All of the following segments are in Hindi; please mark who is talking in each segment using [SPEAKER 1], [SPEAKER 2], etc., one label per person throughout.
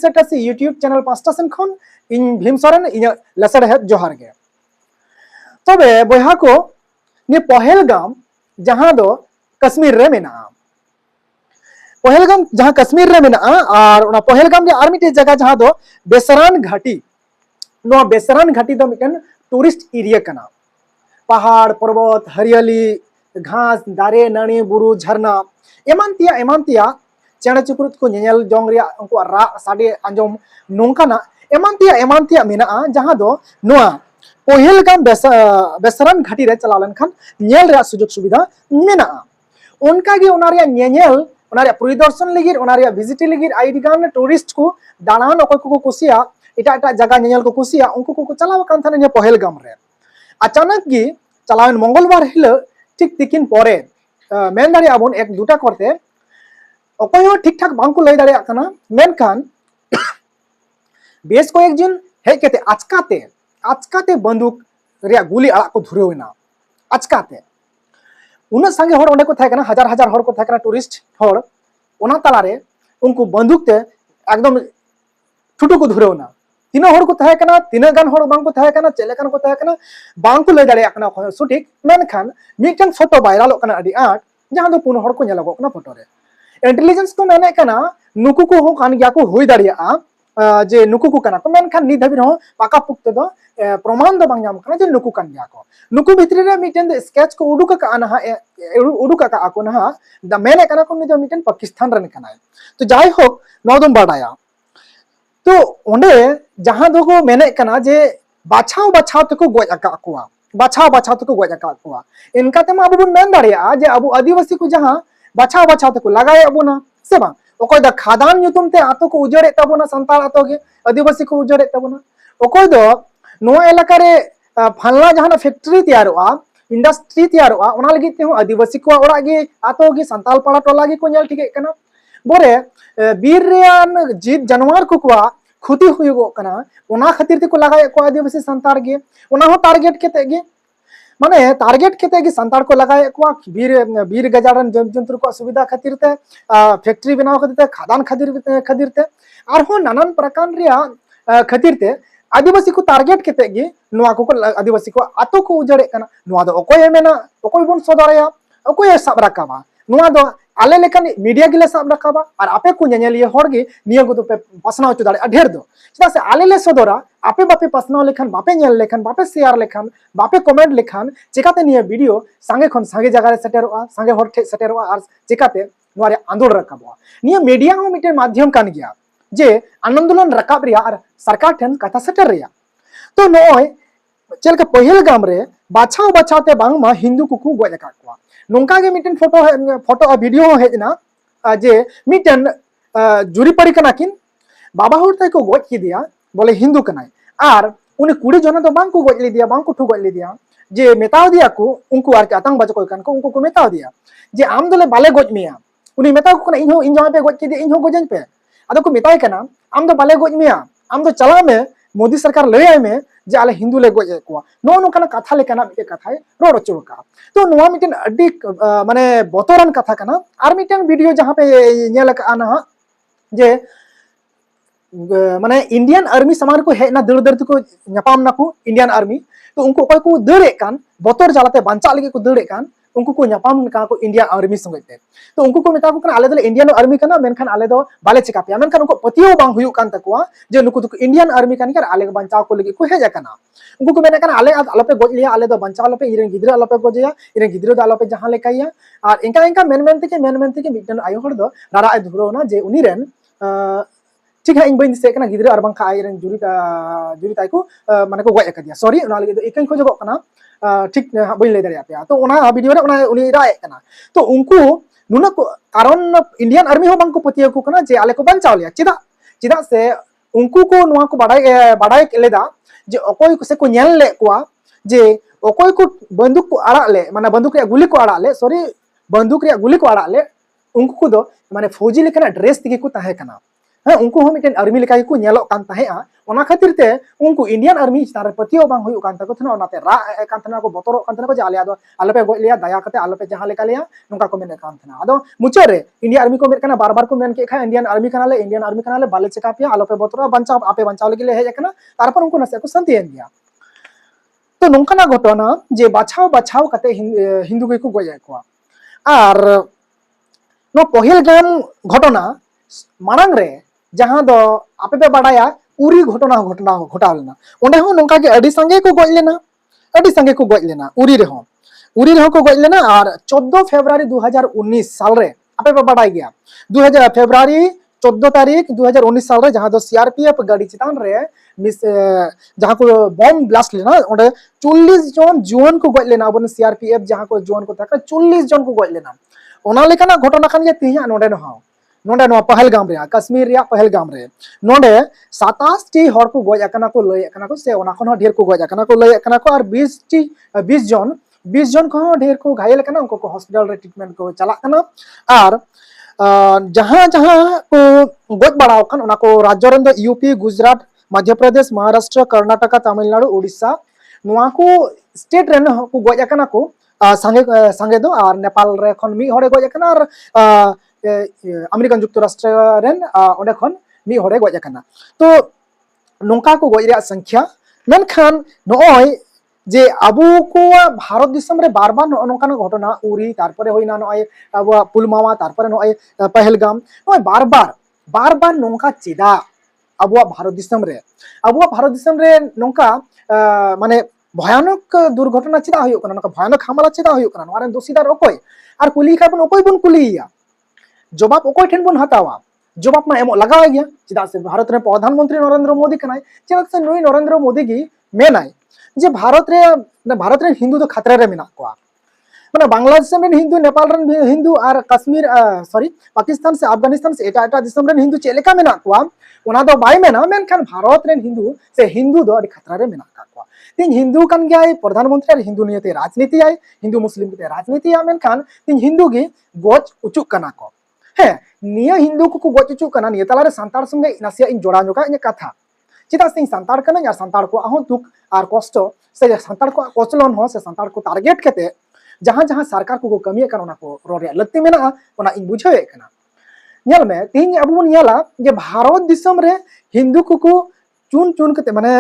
[SPEAKER 1] ᱵᱷᱤᱢᱥᱮᱴᱟᱥᱤ यूट्यूब चैनल पास्टा सेन खन इन भीम सोरेन इन लेसड़हेद जोहार गे। तबे बयहा को ने पहलगाम जहां दो कश्मीर रे मेना पहलगाम जहां कश्मीर रे मेना और ओना पहलगाम रे आर मिटे जगह जहां दो बेसरान घाटी नो बेसरान घाटी दो मिटन टूरिस्ट एरिया कना पहाड़ पर्वत हरियाली घास दारे नानी बुरु झरना एमान तिया चेणे चिपरुत को नेल जोंग रिया उनको रा साडे आंजम नोंकाना एमान तिया मेना जहां दो नोआ पहलगाम बेसरान घाटी रे चला लेनखान नेल रे सुजोग सुविधा मेना उनका गे ओना रे नेल ओना रे परिदर्शन लगिर ओना रे विजिट लगिर आइडी गान टूरिस्ट को दानान ओको को कुसिया एटा जगह नेल को कुसिया उनको को चलाव कान थाने पहलगाम रे अचानक गी चलावन मंगलवार हिलो ठीक तिकिन परे मेन दाड़ी आबन एक दुटा करते अकय हो ठीक ठाक बांको लय दाड़ी आकना मेनखान बेस को एक जन हेज केते आचकाते बंदूक रिया गुली आड़ा को धुरेवना आचकाते उन संगे हर ओंडे को थाय कना हजार हजार हर को थाय कना टूरिस्ट हर ओना तालारे उनको बंदूक ते एकदम ठुटू को धुरेवना तीन हर को थाय कना तीन गान हर बांग को थाय कना चेलेकान को थाय कना बांग को लय दाड़ी आकना सठिक मेनखान मिटन फोटो वायरल कना अडी आट जहां दो पुन हर को नेलगो कना फोटो रे इंटेलिजेंस को मेने कना नुकु को हो कान गया को होई दाड़िया जे नुकु को कना को मेनखान नि धाबि रहो पाका पुक्ते दो प्रमाण दो बांग नाम कना जे नुकु कान गया को नुकु भितरी रे मिटन स्केच को उडुक का ना उडुक का को ना द मेने कना को नि मिटन पाकिस्तान रन कना तो जाय हो नोदम बाडाया तो ओंडे जहां दो को मेने कना जे बाछाव तको गोज आका कोआ बाछाव तको गोज आका कोआ इनका ते मा अबु मेन दाड़िया जे अबु आदिवासी को जहां बाछाव तको लगाय अबुना से बा ओकोय द खादान ᱧᱩᱛᱩᱢ ते आतो को उजड़े तबना संताल आतो गे आदिवासी को उजड़े तबना ओकोय दो नो एलाका रे फलना जहां फैक्ट्री तैयारोआ इंडस्ट्री तैयारोआ ओना लगी ते आदिवासी को ओड़ा गे आतो गे संताल पाड़ा टोला गे को नेल ठिके कना बोरे बीर रेयान जीव जानवर को कुआ खुती हुयुगो कना ओना खातिर ते को लगाय को आदिवासी संतार गे ओना हो टारगेट केते गे माने टारगेट केते गे संतार को लगाय को बीर गजारन जंतु को सुविधा खातिर ते फैक्ट्री बनाव खातिर ते खादान खातिर ते आर हो नानान प्रकार रिया खातिर ते आदिवासी को टारगेट केते गे नोआ को आदिवासी को आतो को उजड़े कना नोआ दो ओकोय मेना ओकोय बन सदरया ओकोय सब राकाबा नोआ दो आले लेखन मीडिया गिले सब रखाबा और आपे को नेलिए हर गे निया को तो पे पसनाव चो दाड़े ढेर दो चदा से आले ले सदरा आपे बापे पसनाव लेखन बापे नेल लेखन बापे शेयर लेखन बापे कमेंट लेखन चिकाते निया वीडियो संगे खन संगे जगह रे सेटेरोआ संगे हर ठे सेटेरोआ और चिकाते नोरे आंदोलन रखाबा निया मीडिया हो मिटे माध्यम कान गया जे आंदोलन रकाब रिया और सरकार ठन कथा सेटर रिया तो नोय चलका पहलगाम रे बाछावते बांगमा हिंदू को गोज का कोआ नोंका गे मिटन फोटो वीडियो हेजना जे मिटन जुरी पड़ी कना किन बाबा होर ताई को गोज की दिया बोले हिंदू कनाय आर उनी कुड़ी जना तो बांग को गोज ले दिया बांग को ठु गोज ले दिया जे मेताव दिया को उनको आर के आतंक बाज को कान को उनको को मेताव दिया जे आम दोले बाले गोज मिया उनी मेताव को इन जहां पे गोज की दिया इन हो गोजन पे आदो को मेताय कना आम दो बाले गोज मिया आम दो चला में मोदी सरकार लय आय में जे आले हिंदू ले गोज को नो नो कना कथा लेकना मिटे कथाय रोड चुका तो नोआ मिटन अड्डी माने बतोरन कथा कना आर मिटन वीडियो जहां पे नेल का ना जे माने इंडियन आर्मी समान को हेना दड़ को नपाम नाको इंडियन आर्मी तो उनको कोई को दड़े कान बतोर जालाते बांचा लगे को दड़े कान उनको को नपाम का को इंडियन आर्मी संगते तो उनको को मेता को आले दले इंडियन आर्मी कना मेनखान आले दो बाले चिका पे मेनखान उनको पतियो बांग हुयु कान तकवा जे नुको तो इंडियन आर्मी कान कर आले बांचा को लगे को हेजा कना उनको को मेना कना आले आलोपे गोज लिया आले दो बांचा आलोपे इरेन गिद्रा आलोपे गोजया इरेन गिद्रा दो आलोपे जहां लेकाया और इनका मेन के मिटन आयो हर दो रारा धुरोना जे उनी रेन ठीक है इन बइन से कना गिद्रा और बांखा आइरेन जुरी ताई को माने को गोज कदिया सॉरी ओना लगे तो एकन खोजगो कना ठीक बइन ले दाड़िया पे तो ओना वीडियो रे ओना उनी राय कना तो उनको नुना को कारण इंडियन आर्मी हो बांको पतिया को कना जे आले को बांचाव लिया चिदा से उनको को नुआ को बाडाय लेदा जे अकोय से को नेल ले कोआ जे अकोय को बंदूक को आड़ा ले माने बंदूक रे गुली को आड़ा ले सॉरी बंदूक रे गुली को आड़ा ले उनको को दो माने फौजी लेकना ड्रेस तिगे को ताहे कना हाँ उनको हम मिटन आर्मी लेका को नेलो कान ताहेआ ओना खातिर ते उनको इंडियन आर्मी चितान रे पतियो बांग हुयु कान ताको थना ओनाते रा कान थना को बतरो कान थना को जे आले आलो पे गoj लिया दया कते आलो पे जहां लेका लिया नोंका को मेने कान थना आदो मुचार रे इंडियन आर्मी को मेट कना बार बार को मेन के खा इंडियन आर्मी कना ले बाले चेका पे आलो पे बतरो बंचा आपे बंचाव लगे ले हेज कना तारपर उनको नसे को शांति एन दिया तो नोंकाना घटना जे बाछाव बाछाव कते हिंदू के को गoj को आर नो पहिल गाम घटना मांग रे जहां दो आपे पे बाडाया उरी घटना घटाव लेना ओंडे हो नोंका के अडी संगे को गoj लेना उरी रे हो को गoj लेना और 14 फरवरी 2019 साल रे आपे पे बाडाय गया 2000 फरवरी 14 तारीख 2019 साल रे जहां दो सीआरपीएफ गाड़ी चितान रे मिस जहां को बम ब्लास्ट लेना ओंडे 40 जन जुआन को गoj लेना अपन सीआरपीएफ जहां को जुआन को तक 40 जन को गoj लेना ओना लेकाना घटना खान के तिहा नोडे न हाव नोडे नो पहलगाम रे कश्मीर रे पहलगाम रे नोडे 27 टी हर को गoj akana को लय akana को से ओना खन ढेर को गoj akana को लय akana को और 20 जन को ढेर को घायल akana उनको को हॉस्पिटल रे ट्रीटमेंट को चला कना और जहां जहां को गoj बड़ाव कन ओना को राज्य रेन दो यूपी गुजरात मध्य प्रदेश महाराष्ट्र कर्नाटक तमिलनाडु ओडिशा नोआ को स्टेट रेन को गoj akana को संगे दो और नेपाल रे खन मी हरे गoj akana और अमेरिकन जुक्तराष्ट्र रेन ओडे खन मी हरे गoj akana तो नोंका को गoj रे संख्या मेनखान नोय जे अबु को भारत दिसम रे बार बार नोंकाना घटना उरी तारपरे होइना नोय अब पुलवामा तारपरे नोय पहलगाम नोय बार बार नोंका चिदा अबु भारत दिसम रे नोंका माने भयानक दुर्घटना चिदा हुयो कना नोंका भयानक हमला चिदा हुयो कना नोरे दोषीदार ओकोय और कुली का बन ओकोय बन कुलिया जवाब ओकोय ठेन बन हतावा जवाब मा एमो लगावा गया चिदा से भारत रे प्रधानमंत्री नरेंद्र मोदी कनाय चिदा से नुई नरेंद्र मोदी की मेनाय जे भारत रे हिंदू तो खतरे रे मेना को माने बांग्लादेश में हिंदू नेपाल रे हिंदू और कश्मीर पाकिस्तान से अफगानिस्तान से एटा दिसम रे हिंदू चेलेका मेना को ओना दो बाय मेना मेनखान भारत रे हिंदू से हिंदू दो खतरा रे मेना को तीन हिंदू कन गया प्रधानमंत्री और हिंदू नियते राजनीति आय हिंदू मुस्लिम के राजनीति आ मेनखान तीन हिंदू की गoj उचुक कना को है निया हिंदू को गoj उचुक कना निया तलारे सांतार संगे नासिया इन जोड़ा जोका इन कथा चिता से सांतार कना या सांतार को आहो दुख और कष्ट से सांतार को कोचलन हो से सांतार को टारगेट कते जहां जहां सरकार को कमी कना को रोरे लत्ती मेना ओना इन बुझावे कना नेल में तीन अब बन नेला जे भारत दिसम रे हिंदू को चुन कते माने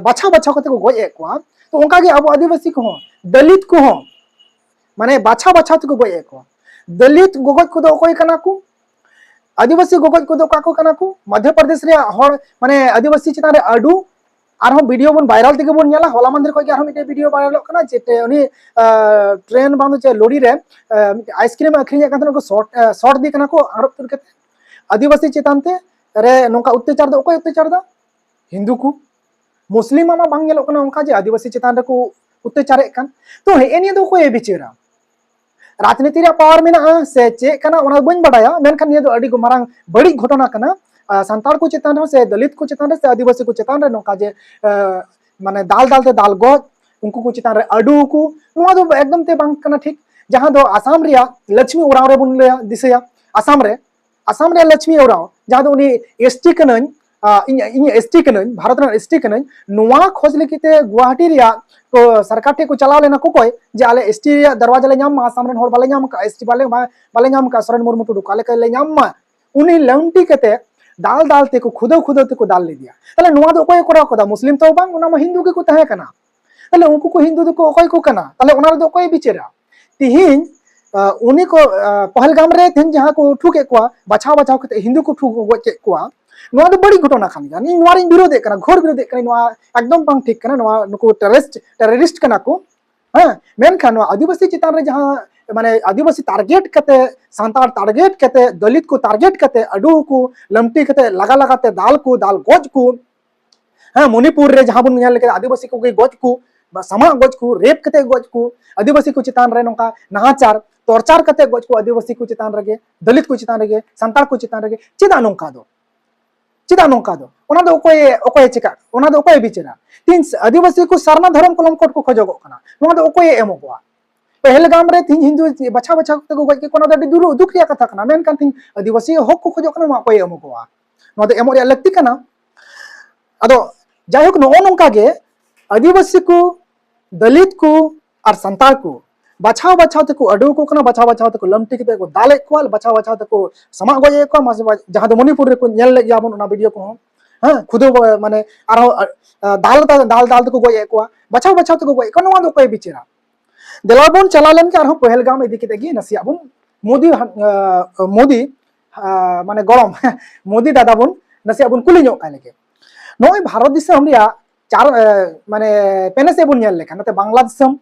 [SPEAKER 1] बाछा कते को गoj एकवा तो उनका के अब आदिवासी को दलित को माने बाछा को गoj एकवा दलित गoj को दो कोई कना को आदिवासी गoj को दो काको कना को मध्य प्रदेश रे हर माने आदिवासी चिता रे अडू और हम वीडियो बन वायरल तक बन नेला होला मंदिर को हम मिटे वीडियो वायरल कना जेते उनी ट्रेन बांधो चे लोडी रे आइसक्रीम अखरिया कन को शॉर्ट दी कना को आरोप कर कते आदिवासी चितानते रे नोका अत्याचार दो कोई अत्याचार दा हिंदू को मुस्लिम मा बांग नेलो कना उनका जे आदिवासी चितान रे को अत्याचार कन तो हे एनी दो कोई बिचेरा राजनीति रे पावर मेना से चे कना ओना बन बडाया मेनखान निया दो अडी मारांग बड़ी घटना कना संताल को चितान से दलित को चितान से आदिवासी को चितान रे नोका जे माने दाल ते दाल गoj उनको को चितान रे अडू को नोआ दो एकदम ते बांग कना ठीक जहां दो आसाम रिया लक्ष्मी उराव रे बुन ले दिसया आसाम रे लक्ष्मी उराव जहां दो उनी एसटी कनन इन एसटी कनन भारत रे एसटी कनन नोआ खोज लेकिते गुवाहाटी रिया को सरकार टे को चलाव लेना को कोई जे आले एसटी रिया दरवाजा ले नाम आसाम रे होर बाले नाम का एसटी बाले नाम का सरन मुर्मू टुडू काले ले नाम उनी लंटी कते दाल ते को खुदो ते को दाल ले दिया तले नोआ दो कोई कोरा कोदा मुस्लिम तो बांग ओना हिंदू के को तहे कना तले उनको को हिंदू को कोई को कना तले ओना दो कोई बिचेरा तिहिन उनी को पहलगाम रे थिन जहां को ठुके को बचाव के हिंदू को ठुक गoj के को नोआ दो बड़ी घटना खान गया नी नोआ रे विरोध कना घोर विरोध कना नोआ एकदम बांग ठीक कना नोआ नुको टेररिस्ट कना को हां मेनखान नोआ आदिवासी चितान रे जहां माने आदिवासी टारगेट कते सांतार टारगेट कते दलित को टारगेट कते अडू को लमटी कते लगा ते दाल गoj को हां मणिपुर रे जहां बन नेल के आदिवासी को गoj को समा गoj को रेप कते गoj को आदिवासी को चितान रे नोका नाहाचार टॉर्चर कते गoj को आदिवासी को चितान रे दलित को चितान रे सांतार को चितान रे चिदा नोका दो ओना दो ओकोय चिका ओना दो ओकोय बिचरा तीन आदिवासी को सरना धर्म कलम कोड को खोजगो कना नोआ दो ओकोय एमो को पहलगाम रे तीन हिंदू बचा को गoj के कोना दो दुख रिया कथा कना मेन कान तीन आदिवासी हक को खोजो कना मा कोय एमो को ᱱᱚᱣᱟ ᱫᱚ ᱮᱢᱚᱜ ᱨᱮᱭᱟᱜ ᱞᱟᱹᱠᱛᱤ ᱠᱟᱱᱟ। ᱟᱫᱚ ᱡᱟᱭᱦᱳᱠ ᱱᱚᱜᱼᱚ ᱱᱚᱝᱠᱟ ᱜᱮ आदिवासी को दलित को और संताल को बाछाव बाछाव तक अडू को कना बाछाव बाछाव तक लमटी के को दाले को बाछाव बाछाव तक समा गए को जहां दो मणिपुर रे को नेल ले गया बन वीडियो को हां खुद माने आरो दाल दाल दाल तक गए को बाछाव बाछाव तक गए को नवा दो कोई बिचरा देलाबन चलालन के आरो पहलगाम इदी के गी नसिया बन मोदी मोदी माने गरम मोदी दादा बन नसिया बन कुली ᱧᱚᱜ काय लेके नय भारत दिसम रिया चार माने पेने से बुन लेखा नते बांग्लादेशम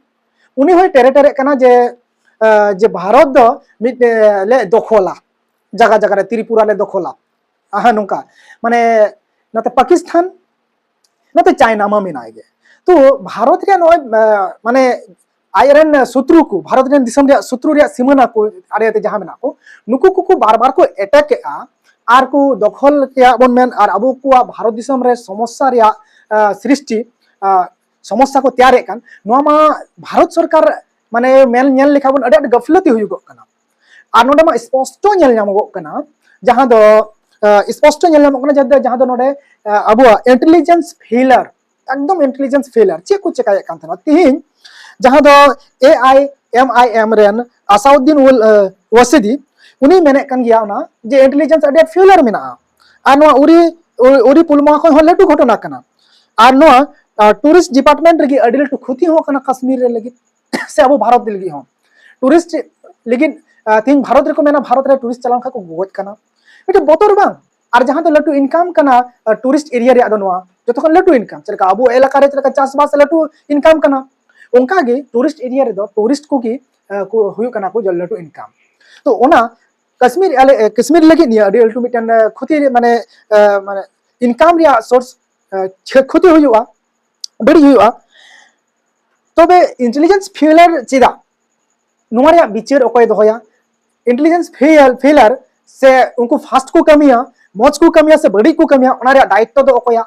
[SPEAKER 1] उनी होय टेरे टेरे कना जे भारत दो मिट ले दखला जगह जगह रे त्रिपुरा ले दखला आहा नोंका माने नते पाकिस्तान नते चाइना मा मिनाय गे तो भारत रे नय माने आयरन शत्रु को भारत रे दिसम रे शत्रु रे सीमाना को आरेते जहां मेना को नुकु को बार बार को अटैक आ आर को दखल के बन मेन आर अबो को भारत दिसम रे समस्या रे सृष्टि समस्या को तैयार कान नोमा मा भारत सरकार माने मेल नेल लेखा बन अडे गफलती हुई गो कना आर नोडे मा स्पष्ट नेल नामगो कना जहां दो स्पष्ट नेल नामगो कना जहां दो नोडे अबो इंटेलिजेंस फेलियर एकदम इंटेलिजेंस फेलियर चे को चेकाय कान थना तिहिन जहां दो AIMIM रेन असाउद्दीन वसीदी उनी मेने कान गया ना जे इंटेलिजेंस अडे फेलियर मेना आर नो उरी पुलमा खन लटू घटना कना आर नो टूरिस्ट डिपार्टमेंट रे अडी लटू खुती हो कना कश्मीर रे लगी से अब भारत दिल लगी हो टूरिस्ट लेकिन तीन भारत रे को मेना भारत रे टूरिस्ट चलान खा को गोज कना इटे बोतर बांग आर जहां तो लटू इनकम कना टूरिस्ट एरिया रे अदनवा जतो खन लटू इनकम चलका अब एलाका रे चलका चास बास लटू इनकम कना उनका गे टूरिस्ट एरिया रे दो टूरिस्ट को की को हुयु कना को जल लटू इनकम तो ओना कश्मीर लगी निया अडी लटू मिटन खुती माने माने इनकम रिया सोर्स क्षति हुआ बड़ी हुआ तबे इंटेलिजेंस फेलियर चेदा नोरिया बिचार अकोय दोया इंटेलिजेंस फेलियर से उनको फास्ट को कमिया मौज को कमिया से बड़ी को कमिया ओनारिया दायित्व दो अकोया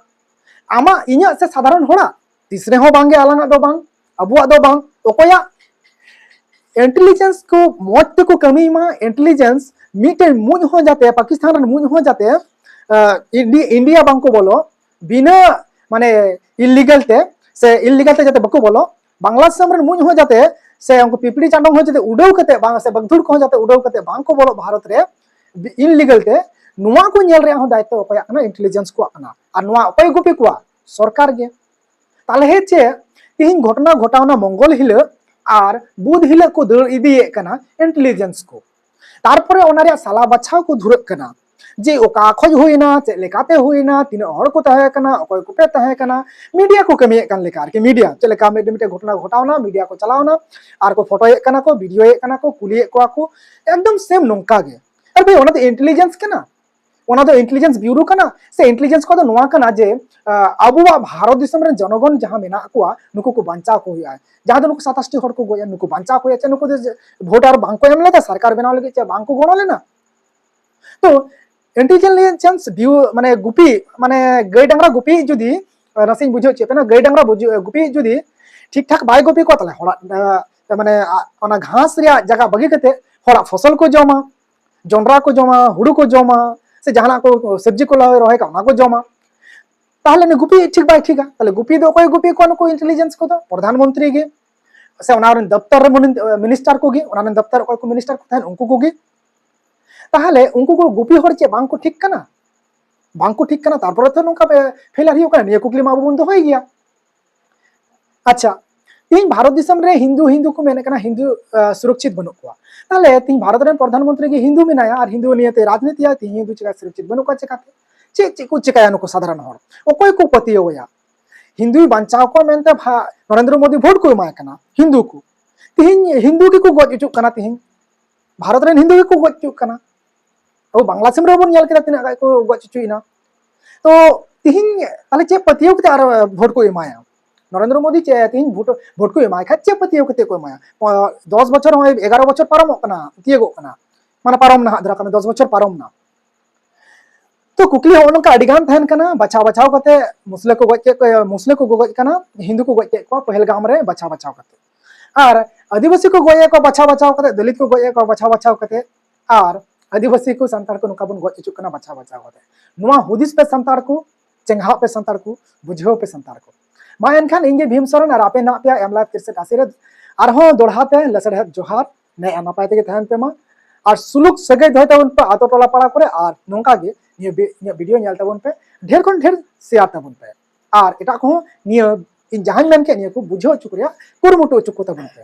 [SPEAKER 1] आमा इnya से साधारण होड़ा तीसरे हो बांगे आलांगा दो बांग अबुआ दो बांग अकोया इंटेलिजेंस को मौज को कमी मा इंटेलिजेंस मीटे मुन हो जाते पाकिस्तान मुन हो जाते इंडिया बांग को बोलो बिना माने इलीगल ते जाते बको बोलो बांग्लादेश में मुन हो जाते से उनको पिपड़ी चांडों हो जाते उड़ाव कते बांग से बगधुर को हो जाते उड़ाव कते बांग को बोलो भारत रे इलीगल ते नुवा को नेल रे हो दायित्व अकोया कना इंटेलिजेंस को कना और नुवा अकोय गुपी को सरकार गे ताले हे चे तिहिन घटना घटावना मंगल हिले और बुध हिले को दर इदिए कना इंटेलिजेंस को तारपरे ओनारिया साला बाछाव को धुरक कना जे ओका खोज होइना चे लेकाते होइना तिना हर को तहे कना अकोय को पे तहे कना मीडिया को कमिए कन लेकार के मीडिया चे लेका में मिटे घटना घटावना मीडिया को चलावना आर को फोटो कना को वीडियो कना को कुलिए को एकदम सेम नोंका गे अरे भाई ओना तो इंटेलिजेंस कना ओना तो इंटेलिजेंस ब्यूरो कना से इंटेलिजेंस को तो नोआ कना जे अबुआ भारत दिसम रे जनगण जहां मेना को नुको को बांचा को हुआ जहां नुको 27 हर को गोया नुको बांचा को चे नुको वोटर बांग को एम लेता सरकार बनाव लगे चे बांग को गणो लेना तो इंटेलिजेंस व्यू माने गुपी माने गई डांगरा गुपी जुदी नसे बुझो चे पेना गई डांगरा गुपी जुदी ठीक ठाक बाय गुपी को तले होड़ा माने ओना घास रिया जगह बगी कते होड़ा फसल को जमा जोंडरा को जमा हुड़ू को जमा से जहाना को सब्जी को रहे का ओना को जमा ताहले ने गुपी ठीक बाय ठीका ताले गुपी दो कोई गुपी को इंटेलिजेंस को तो प्रधानमंत्री गे से ओना दफ्तर मिनिस्टर को गे ओना दफ्तर को मिनिस्टर को थान उनको को गे ताहले उनको को गुपी हर चे बांग को ठीक कना बांग को ठीक कना तारपर तो नोका फेलियर हियो कना निया कुकली मा बुन तो होई गया अच्छा तीन भारत दिसम रे हिंदू को मेने कना हिंदू सुरक्षित बनो को ताहले तीन भारत रे प्रधानमंत्री के हिंदू मेनाया और हिंदू नियते राजनीति या तीन हिंदू चेका सुरक्षित बनो को चेकाते चे को चेकाया नुको साधारण हर ओकोय को पति होया हिंदू बांचाव को मेनते नरेंद्र मोदी वोट को एमाय कना हिंदू को तीन हिंदू के को गज इचुक कना तीन भारत रे हिंदू के को गज इचुक कना अब बांग्लादेश में बन के तीना को गज चुईना तो तिहिन ताले चे पतियो के आर वोट को एमाया नरेंद्र मोदी चे तिहिन वोट को एमाय खा चे पतियो के को एमाया 10 बछर 11 बछर पारम कना तियगो कना माने पारम ना धरा कना 10 बछर पारम ना तो कुकली हो नका अडिगान थैन कना बचाव बचाव कते मुस्लिम को गज कना हिंदू को गज को पहलगाम रे बचाव बचाव कते और आदिवासी को गज को बचाव बचाव कते दलित को गज को बचाव बचाव कते और आदिवासी को संतार को नुका बन गज इचुक कना बचा बचा होते नुआ हुदिस पे संतार को चेंगा पे संतार को बुझेव पे संतार को मा एनखान इंगे भीम सोरेन और आपे ना पे एमला तिरसे आशीर्वाद आरहो दोड़हाते लसड़ जोहार ने एनापाय तेगे तहन पे मा और सुलुक सगे दोय तबन पे आतो टोला पाड़ा करे और नोंका गे निया वीडियो नेल तबन पे ढेर खन ढेर शेयर तबन पे और एटा को निया इन जहां मेन के निया को बुझेव चुक रिया कुरमुटो चुक तबन पे